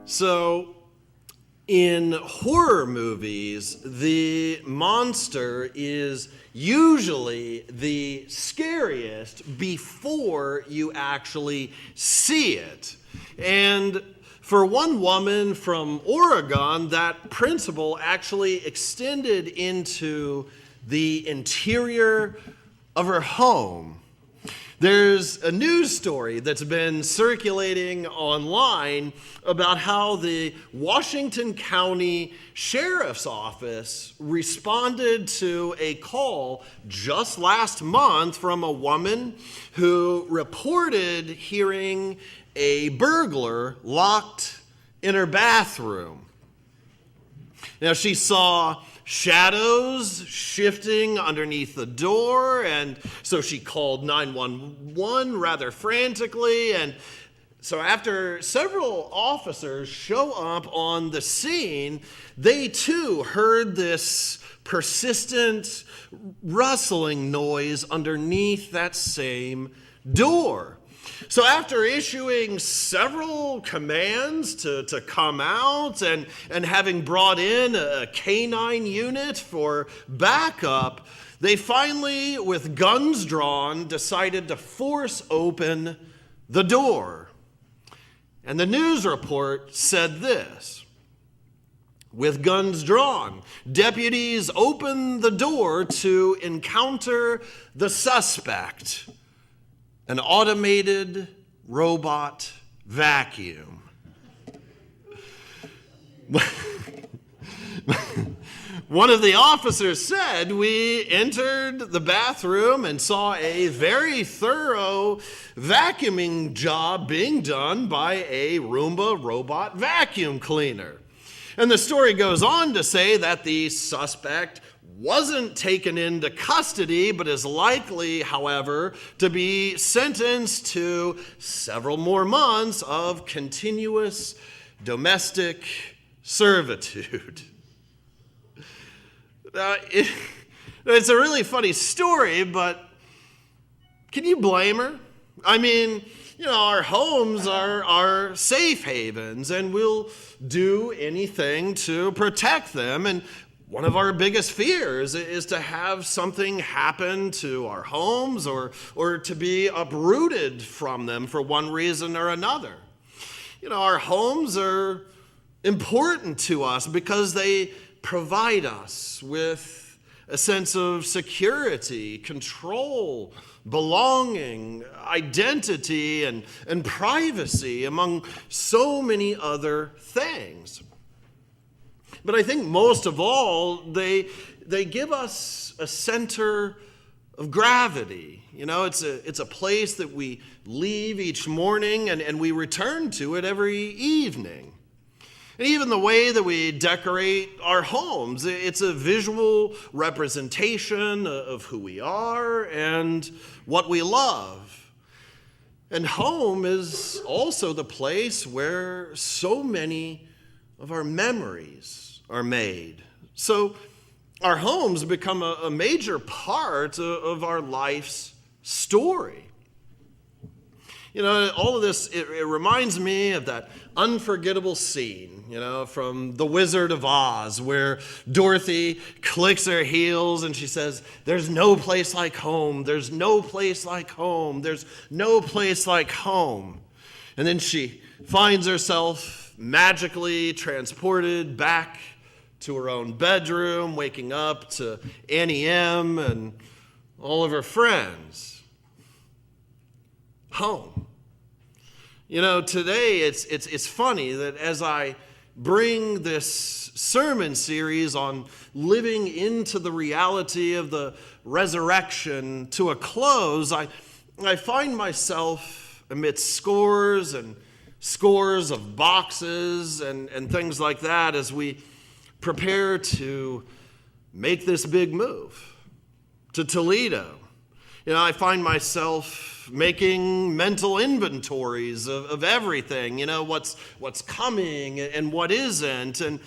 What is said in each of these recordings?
So, in horror movies, the monster is usually the scariest before you actually see it. And for one woman from Oregon, that principle actually extended into the interior of her home. There's a news story that's been circulating online about how the Washington County Sheriff's Office responded to a call just last month from a woman who reported hearing a burglar locked in her bathroom. Now, she saw shadows shifting underneath the door, and so she called 911 rather frantically. And so after several officers show up on the scene, they too heard this persistent rustling noise underneath that same door. So after issuing several commands to come out and having brought in a canine unit for backup, they finally, with guns drawn, decided to force open the door. And the news report said this: with guns drawn, deputies opened the door to encounter the suspect, an automated robot vacuum. One of the officers said, "We entered the bathroom and saw a very thorough vacuuming job being done by a Roomba robot vacuum cleaner." And the story goes on to say that the suspect wasn't taken into custody, but is likely, however, to be sentenced to several more months of continuous domestic servitude. It's a really funny story, but can you blame her? I mean, our homes are safe havens, and we'll do anything to protect them. And one of our biggest fears is to have something happen to our homes or to be uprooted from them for one reason or another. Our homes are important to us because they provide us with a sense of security, control, belonging, identity, and privacy, among so many other things. But I think most of all, they give us a center of gravity. It's a place that we leave each morning and we return to it every evening. And even the way that we decorate our homes, it's a visual representation of who we are and what we love. And home is also the place where so many of our memories are made. So our homes become a major part of our life's story. All of this, it reminds me of that unforgettable scene, from The Wizard of Oz, where Dorothy clicks her heels and she says, "There's no place like home. There's no place like home. There's no place like home." And then she finds herself magically transported back to her own bedroom, waking up to Annie M. and all of her friends. Home. Today it's funny that as I bring this sermon series on living into the reality of the resurrection to a close, I find myself amidst scores and scores of boxes and things like that as we prepare to make this big move to Toledo. I find myself making mental inventories of everything, what's coming and what isn't. And,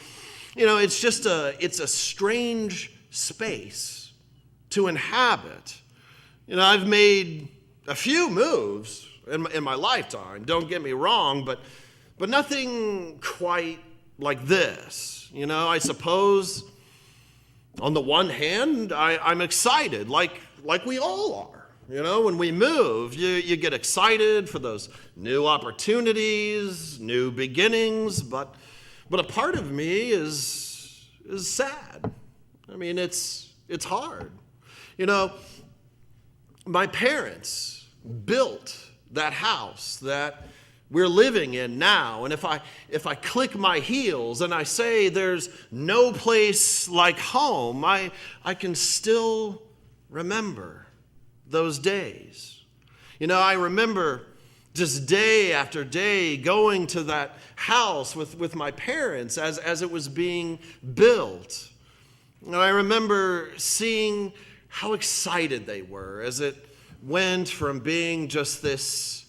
it's a strange space to inhabit. I've made a few moves in my lifetime, don't get me wrong, but but nothing quite like this. I suppose on the one hand, I'm excited, like we all are. When we move, you get excited for those new opportunities, new beginnings, but a part of me is sad. It's hard. My parents built that house that we're living in now, and if I click my heels and I say there's no place like home, I can still remember those days. I remember just day after day going to that house with my parents as it was being built. And I remember seeing how excited they were as it went from being just this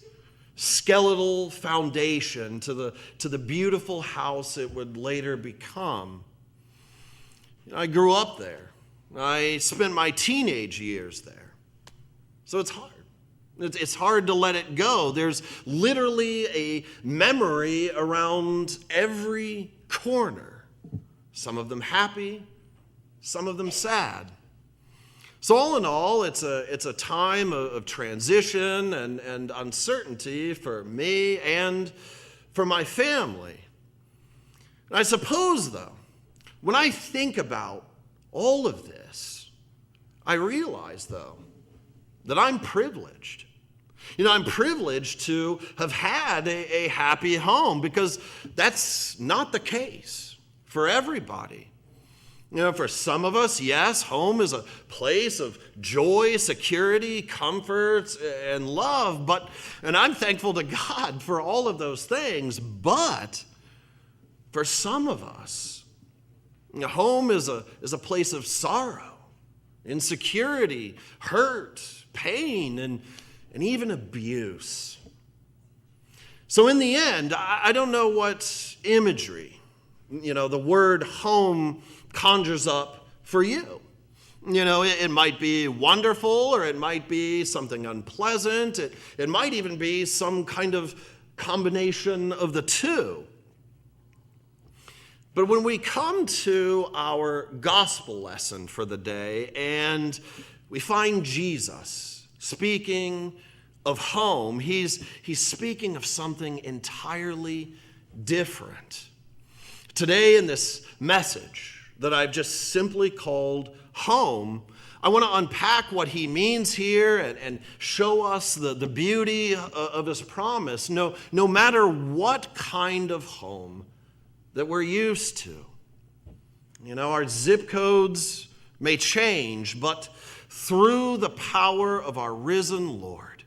skeletal foundation to the beautiful house it would later become. I grew up there. I spent my teenage years there. So it's hard. It's hard to let it go. There's literally a memory around every corner. Some of them happy, some of them sad. So all in all, it's a time of transition and uncertainty for me and for my family. And I suppose, though, when I think about all of this, I realize, though, that I'm privileged. I'm privileged to have had a happy home, because that's not the case for everybody. For some of us, yes, home is a place of joy, security, comfort, and love. And I'm thankful to God for all of those things. But for some of us, home is a place of sorrow, insecurity, hurt, pain, and even abuse. So in the end, I don't know what imagery, the word home conjures up for you. It might be wonderful, or it might be something unpleasant. It might even be some kind of combination of the two. But when we come to our gospel lesson for the day and we find Jesus speaking of home, he's speaking of something entirely different. Today in this message that I've just simply called home, I want to unpack what he means here and show us the beauty of his promise, no matter what kind of home that we're used to. Our zip codes may change, but through the power of our risen Lord,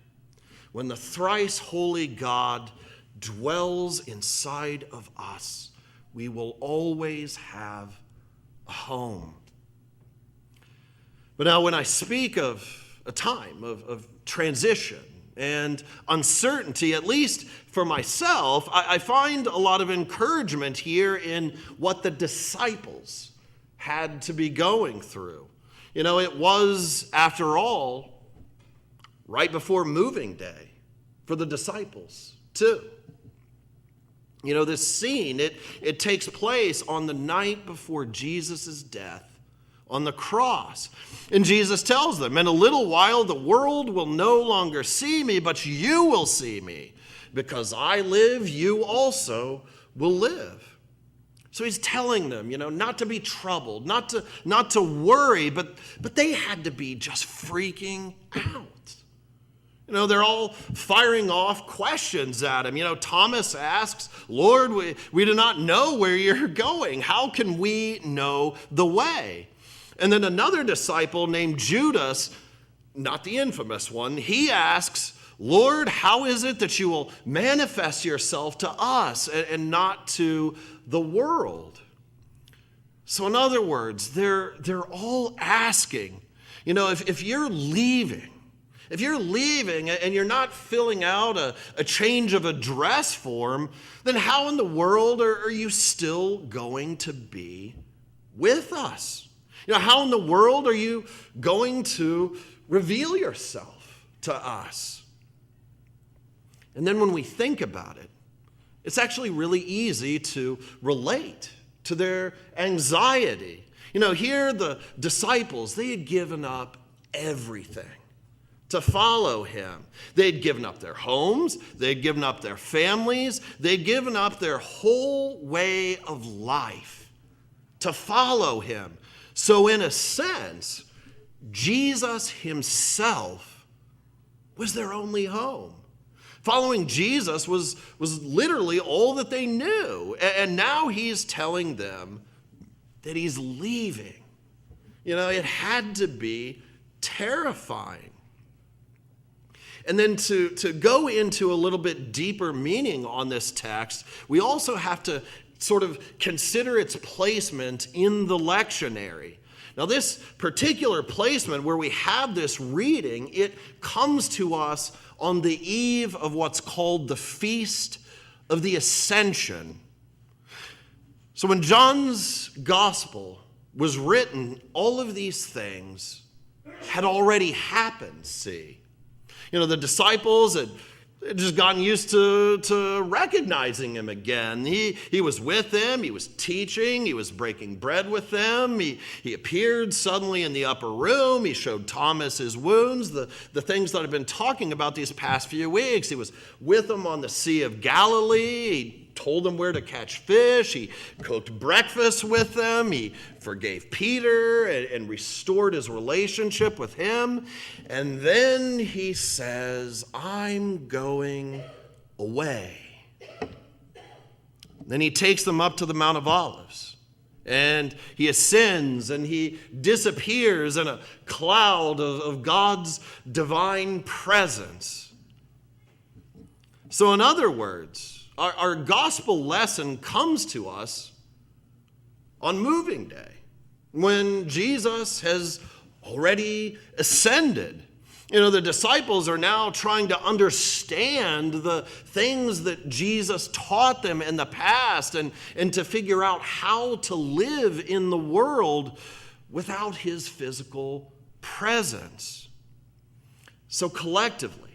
when the thrice holy God dwells inside of us, we will always have a home. But now when I speak of a time of transition and uncertainty, at least for myself, I find a lot of encouragement here in what the disciples had to be going through. It was, after all, right before moving day for the disciples, too. This scene, it takes place on the night before Jesus' death on the cross. And Jesus tells them, in a little while the world will no longer see me, but you will see me. Because I live, you also will live. So he's telling them, not to be troubled, not to worry, but they had to be just freaking out. They're all firing off questions at him. Thomas asks, Lord, we do not know where you're going. How can we know the way? And then another disciple named Judas, not the infamous one, he asks, Lord, how is it that you will manifest yourself to us and not to the world? So in other words, they're all asking, if you're leaving and you're not filling out a change of address form, then how in the world are you still going to be with us? How in the world are you going to reveal yourself to us? And then when we think about it, it's actually really easy to relate to their anxiety. Here the disciples, they had given up everything to follow him. They'd given up their homes, they'd given up their families, they'd given up their whole way of life to follow him. So in a sense, Jesus himself was their only home. Following Jesus was literally all that they knew. And now he's telling them that he's leaving. It had to be terrifying. And then to go into a little bit deeper meaning on this text, we also have to sort of consider its placement in the lectionary. Now, this particular placement where we have this reading, it comes to us on the eve of what's called the Feast of the Ascension. So when John's gospel was written, all of these things had already happened, see. The disciples had just gotten used to recognizing him again. He was with them, he was teaching, he was breaking bread with them, he appeared suddenly in the upper room, he showed Thomas his wounds, the things that I've been talking about these past few weeks. He was with them on the Sea of Galilee, he told them where to catch fish, he cooked breakfast with them, he forgave Peter and restored his relationship with him. And then he says, I'm going away. Then he takes them up to the Mount of Olives. And he ascends and he disappears in a cloud of God's divine presence. So in other words, our gospel lesson comes to us on moving day, when Jesus has already ascended. The disciples are now trying to understand the things that Jesus taught them in the past and to figure out how to live in the world without his physical presence. So collectively,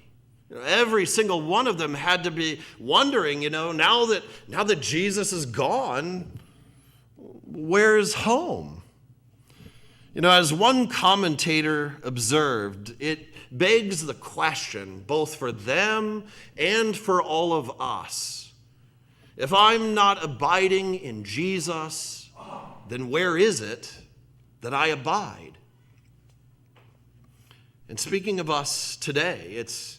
every single one of them had to be wondering, now that Jesus is gone, where's home? As one commentator observed, it begs the question, both for them and for all of us. If I'm not abiding in Jesus, then where is it that I abide? And speaking of us today, it's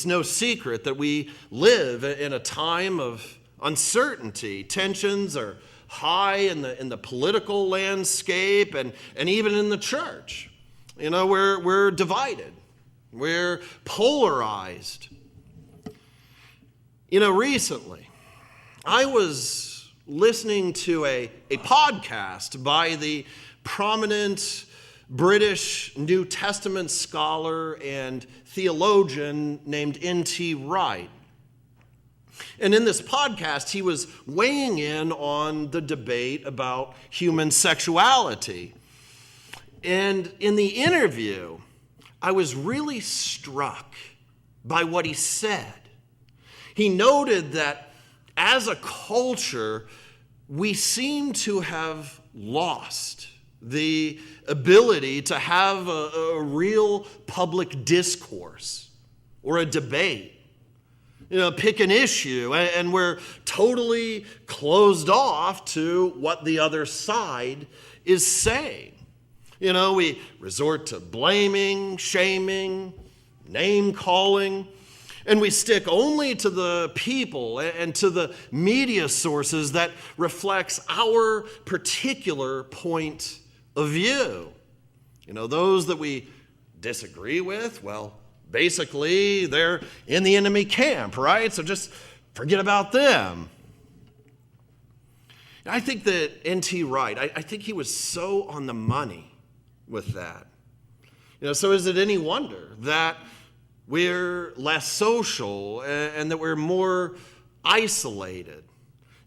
no secret that we live in a time of uncertainty. Tensions are high in the political landscape and even in the church. We're divided. We're polarized. Recently, I was listening to a podcast by the prominent British New Testament scholar and theologian named N.T. Wright. And in this podcast, he was weighing in on the debate about human sexuality. And in the interview, I was really struck by what he said. He noted that as a culture, we seem to have lost the ability to have a real public discourse or a debate. Pick an issue, and we're totally closed off to what the other side is saying. We resort to blaming, shaming, name-calling, and we stick only to the people and to the media sources that reflects our particular point of view. Those that we disagree with, well, basically, they're in the enemy camp, right? So just forget about them. I think that N.T. Wright, I think he was so on the money with that. So is it any wonder that we're less social and that we're more isolated?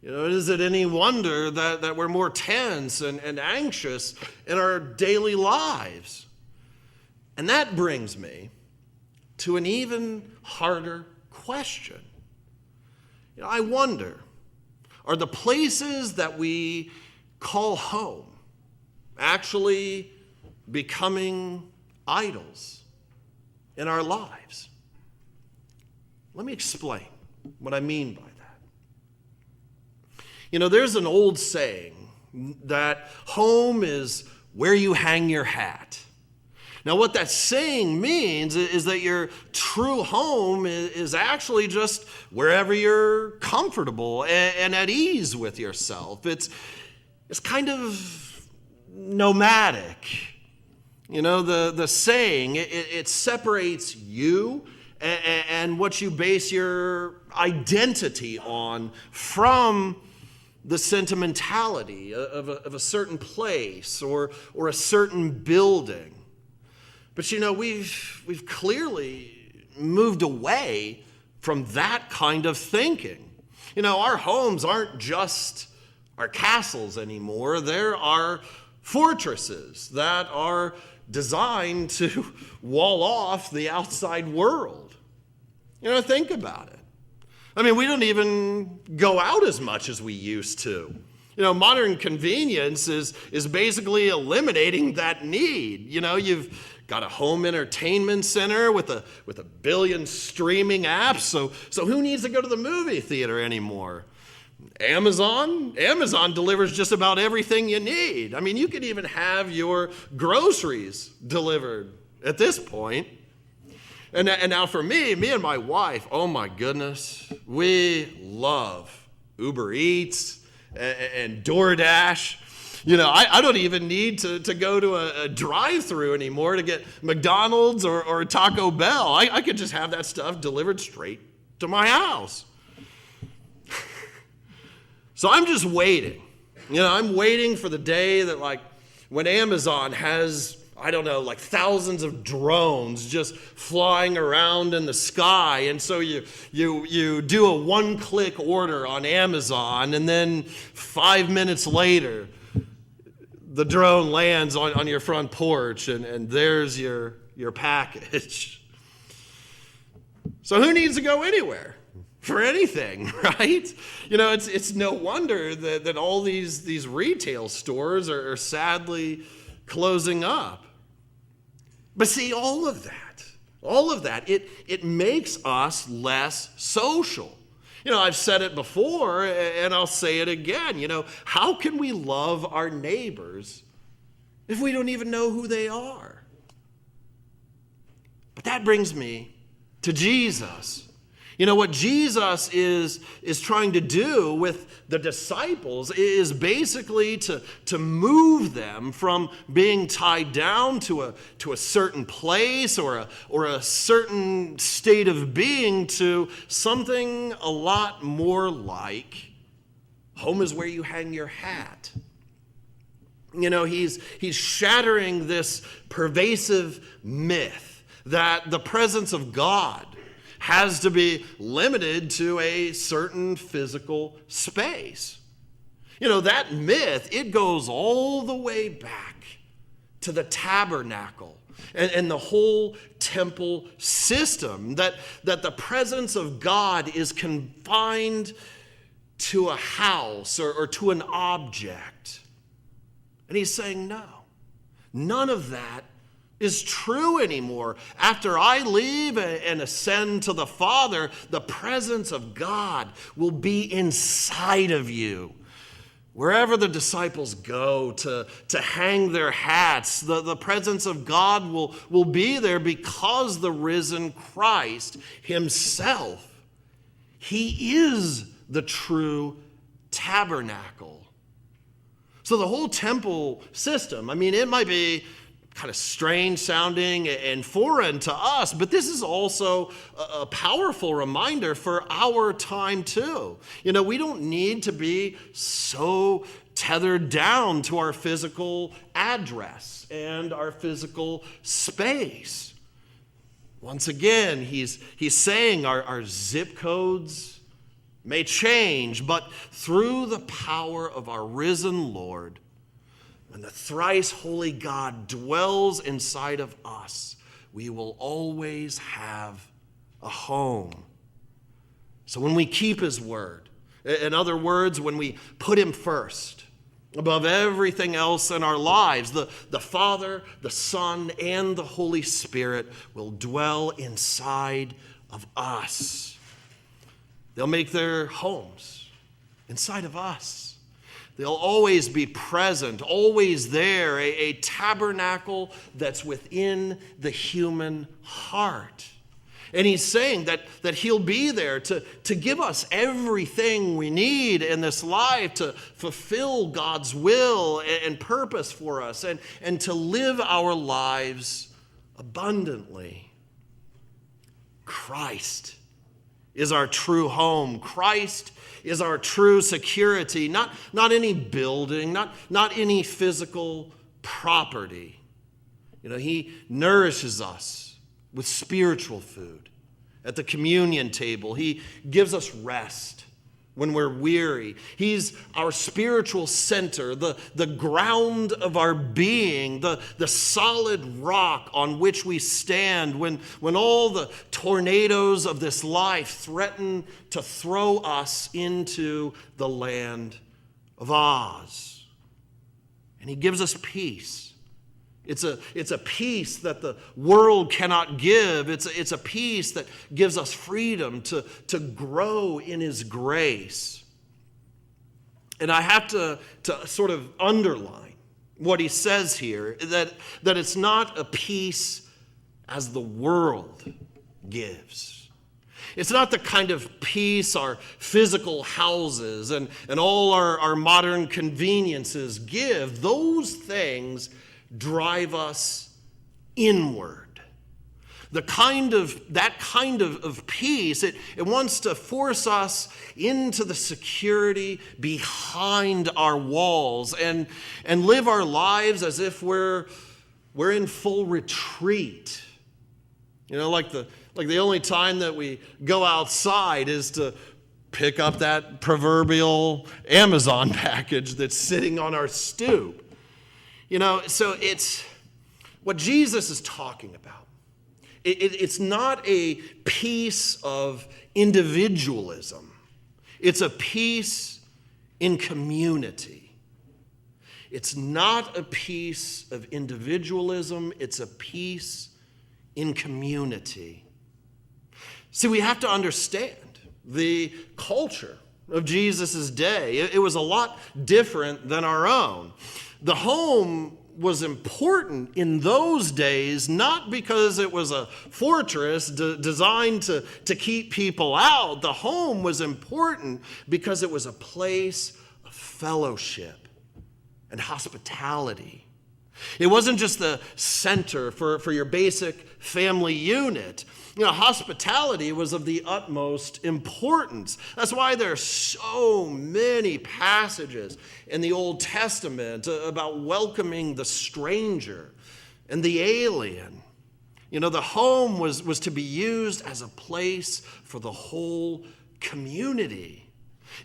Is it any wonder that we're more tense and anxious in our daily lives? And that brings me to an even harder question. I wonder, are the places that we call home actually becoming idols in our lives? Let me explain what I mean by that. You know, there's an old saying that home is where you hang your hat. Now, what that saying means is that your true home is actually just wherever you're comfortable and at ease with yourself. It's kind of nomadic. You know, the saying, it separates you and what you base your identity on from the sentimentality of a certain place or a certain building. But you know, we've clearly moved away from that kind of thinking. You know, our homes aren't just our castles anymore. There are fortresses that are designed to wall off the outside world. You know, think about it. I mean, we don't even go out as much as we used to. You know, modern convenience is basically eliminating that need. You know, you've got a home entertainment center with a billion streaming apps, so who needs to go to the movie theater anymore? Amazon delivers just about everything you need. I mean, you could even have your groceries delivered at this point. And now for me and my wife, oh my goodness, we love Uber Eats and DoorDash. You know, I don't even need to go to a drive-through anymore to get McDonald's or Taco Bell. I could just have that stuff delivered straight to my house. So I'm just waiting. You know, I'm waiting for the day that, like, when Amazon has, I don't know, like thousands of drones just flying around in the sky. And so you do a one-click order on Amazon, and then 5 minutes later, the drone lands on your front porch, and there's your package. So who needs to go anywhere for anything, right? You know, it's no wonder that all these retail stores are sadly closing up. But see, all of that, it makes us less social. You know, I've said it before, and I'll say it again. You know, how can we love our neighbors if we don't even know who they are? But that brings me to Jesus. You know, what Jesus is trying to do with the disciples is basically to move them from being tied down to a certain place or a certain state of being to something a lot more like home is where you hang your hat. You know, he's shattering this pervasive myth that the presence of God has to be limited to a certain physical space. You know, that myth, it goes all the way back to the tabernacle and the whole temple system, that the presence of God is confined to a house or to an object. And he's saying, no, none of that is true anymore. After I leave and ascend to the Father, the presence of God will be inside of you. Wherever the disciples go to hang their hats, the presence of God will be there because the risen Christ himself, he is the true tabernacle. So the whole temple system, I mean, it might be kind of strange sounding and foreign to us, but this is also a powerful reminder for our time too. You know, we don't need to be so tethered down to our physical address and our physical space. Once again, he's saying our zip codes may change, but through the power of our risen Lord, when the thrice holy God dwells inside of us, we will always have a home. So when we keep his word In other words, when we put him first, above everything else in our lives, the Father, the Son, and the Holy Spirit will dwell inside of us. They'll make their homes inside of us. They'll always be present, always there, a tabernacle that's within the human heart. And he's saying that he'll be there to give us everything we need in this life to fulfill God's will and purpose for us and to live our lives abundantly. Christ is our true home. Christ is our true security, not any building, not any physical property. He nourishes us with spiritual food. At the communion table, he gives us rest when we're weary. He's our spiritual center, the ground of our being, the solid rock on which we stand when all the tornadoes of this life threaten to throw us into the land of Oz. And he gives us peace. It's a peace that the world cannot give. It's a peace that gives us freedom to grow in his grace. And I have to sort of underline what he says here, that it's not a peace as the world gives. It's not the kind of peace our physical houses and all our modern conveniences give. Those things drive us inward. That kind of peace, it wants to force us into the security behind our walls and live our lives as if we're in full retreat. Like the only time that we go outside is to pick up that proverbial Amazon package that's sitting on our stoop. So it's what Jesus is talking about. It's not a peace of individualism. It's a peace in community. It's not a peace of individualism. It's a peace in community. See, we have to understand the culture of Jesus' day. It was a lot different than our own. The home was important in those days, not because it was a fortress designed to keep people out. The home was important because it was a place of fellowship and hospitality. It wasn't just the center for your basic family unit. Hospitality was of the utmost importance. That's why there are so many passages in the Old Testament about welcoming the stranger and the alien. The home was to be used as a place for the whole community.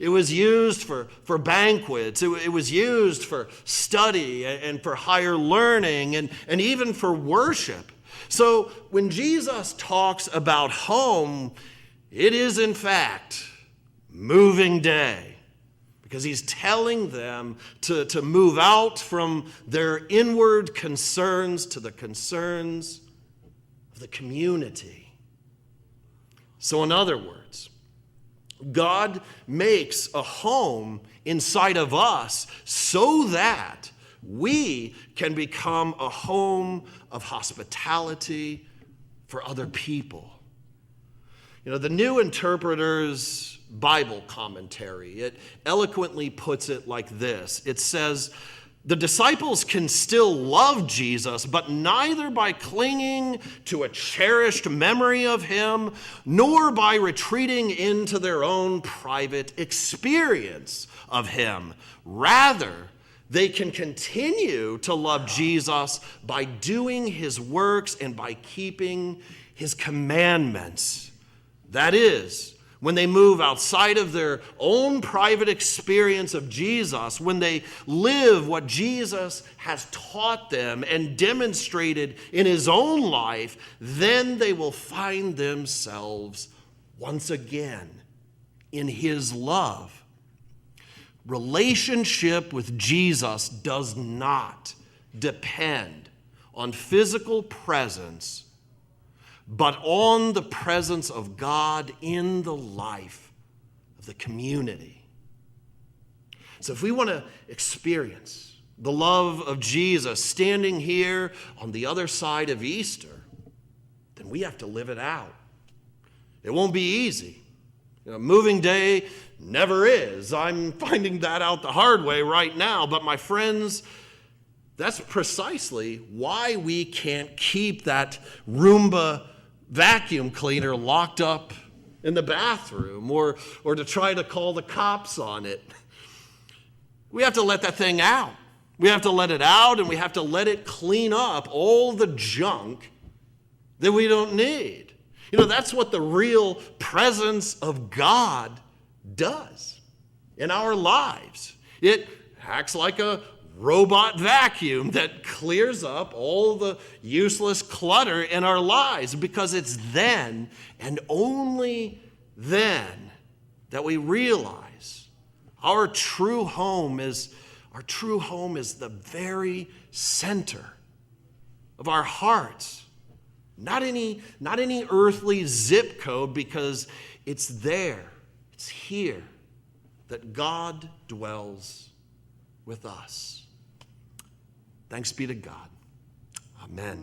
It was used for banquets. It was used for study and for higher learning and even for worship. So when Jesus talks about home, it is in fact moving day, because he's telling them to move out from their inward concerns to the concerns of the community. So in other words, God makes a home inside of us so that we can become a home of hospitality for other people. The New Interpreter's Bible commentary, it eloquently puts it like this. It says, the disciples can still love Jesus, but neither by clinging to a cherished memory of him, nor by retreating into their own private experience of him. Rather, they can continue to love Jesus by doing his works and by keeping his commandments. That is, when they move outside of their own private experience of Jesus, when they live what Jesus has taught them and demonstrated in his own life, then they will find themselves once again in his love. relationship with Jesus does not depend on physical presence, but on the presence of God in the life of the community. So if we want to experience the love of Jesus standing here on the other side of Easter, then we have to live it out. It won't be easy. Moving day never is. I'm finding that out the hard way right now. But my friends, that's precisely why we can't keep that Roomba vacuum cleaner locked up in the bathroom or to try to call the cops on it. We have to let that thing out. We have to let it out, and we have to let it clean up all the junk that we don't need. That's what the real presence of God does in our lives. It acts like a robot vacuum that clears up all the useless clutter in our lives, because it's then and only then that we realize our true home is the very center of our hearts. Not any earthly zip code, because it's there, it's here that God dwells with us. Thanks be to God. Amen.